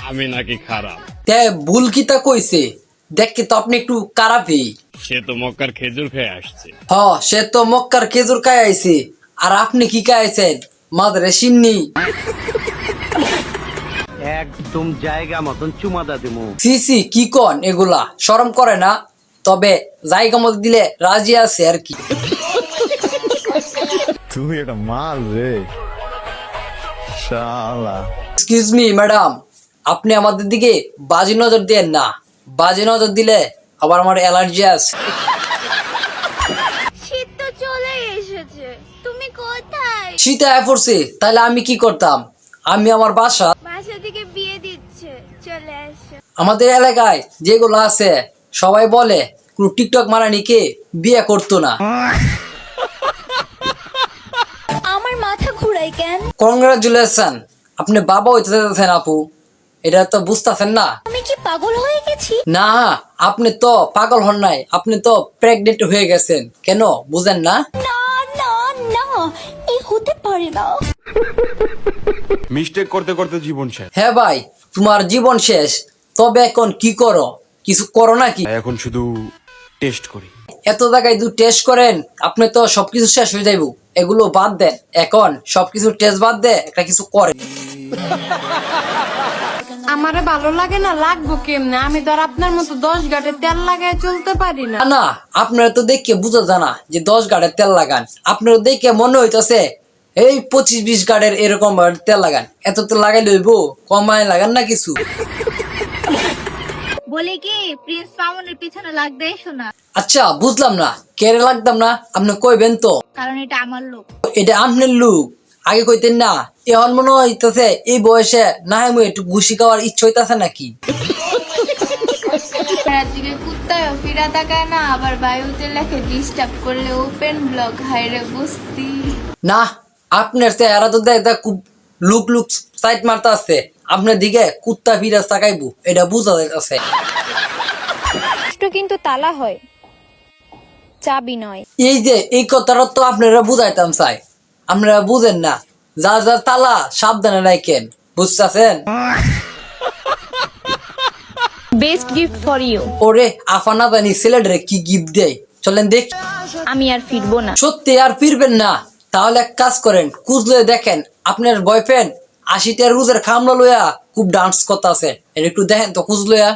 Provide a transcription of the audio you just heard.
আমি নাকি খারাপ? তে ভুল কিতা কইছে, দেখকে তো আপনি একটু খারাপই। সে তো মক্কার খেজুর খেয়ে আসছে। সে তো মক্কার খেজুর খাই আইছে, আর আপনি কি খাইছেন? মাদরে সিন্নি। একদম জায়গা মতন চুমাদা দিমু। সিসি কি কন এগুলা, শরম করে না? তবে জায়গা মতো দিলে রাজি আছে আর কি। তুই এটা মাল রে শালা। এক্সকিউজ মি ম্যাডাম, আপনি আমাদের দিকে বাজে নজর দেন না। বাজে নজর দিলে আবার আমার অ্যালার্জি আছে। শীত তো চলে এসেছে, তুমি কোথায়? শীতে পড়ছে, তাহলে আমি কি করতাম? আমি আমার বাসা, বাসা থেকে বিয়ে দিচ্ছে, চলে আসো। আমাদের এলাকায় যেগুলো আছে সবাই বলে কোনো টিকটক মারানিকে বিয়ে করতো না। আমার মাথা ঘুরাই কেন? কংগ্রাচুলেশন, আপনি বাবা হইতে চাইতেছেন আপু, এটা তো বুঝতেছেন না। আমি কি পাগল হয়ে গেছি? না, আপনি তো পাগল হন নাই, আপনি তো প্রেগনেন্ট হয়ে গেছেন। কেন বুঝেন না? না না না, এই হতে পারে না। মিস্টেক করতে করতে জীবন শেষ। হ্যাঁ ভাই, তোমার জীবন শেষ, তবে এখন কি করো? কিছু করো নাকি? এখন শুধু টেস্ট করি। এত জায়গায় টেস্ট করেন, আপনি তো সবকিছু শেষ হয়ে যাইব। এগুলো বাদ দেন, এখন সবকিছু টেস্ট বাদ দে একটা কিছু করেন। আমারে ভালো লাগে না, লাগবো কেমনে? আমি তো আর আপনার মতো 10 গাঁটে তেল লাগায় চলতে পারি না। না, আপনারা তো দেখে বুঝা জানা যে 10 গাড়ের তেল লাগান। আপনারা দেখে মনে হইতেছে এই 25-20 গাড়ের এরকম তেল লাগান। এত তেল লাগাই লইব, কমায় লাগান না কিছু। বলে কি প্রিন্স মামুনের পিছনে লাগবে এসো না, আচ্ছা বুঝলাম না, কেড়ে লাগতাম না, আপনি কইবেন তো? কারণ এটা আমার লোক। এটা আপনার লোক, আগে কইতেন না? এখন মনে হইতেছে এই বয়সে না হয় একটু ঘুষি খাওয়ার ইচ্ছা হইতাছে নাকি? রাত্রিকে কুত্তায় ফিরা তাকায় না, আবার বায়ুতে লেখে ডিস্টার্ব করলে ওপেন ব্লক হাইরে বস্তি। না, আপনার চেহারা তো দেখ খুব লুক সাইড মারতে আছে। আপনার দিকে কুত্তা ফিরা তাকাইবো, এটা বুঝা যাইতেছে। কিন্তু তালা হয়, চাবি নয়। এই যে এই কথাটা তো আপনারা বুঝাইতাম চাই, আপনারা বুঝেন না। যা যা তালা সাবধানে রাখেন, বুঝতেছেন? Best gift for you. ওরে আফানা জানি ছেলেটারে কি গিফট দেয়, চলেন দেখ। আমি আর ফিরবো না। সত্যি আর ফিরবেন না? তাহলে এক কাজ করেন, খুঁজলে দেখেন আপনার বয়ফ্রেন্ড 80টা রোজের খামলা লইয়া খুব ডান্স করতে আছে, এটা একটু দেখেন তো খুঁজ লইয়া।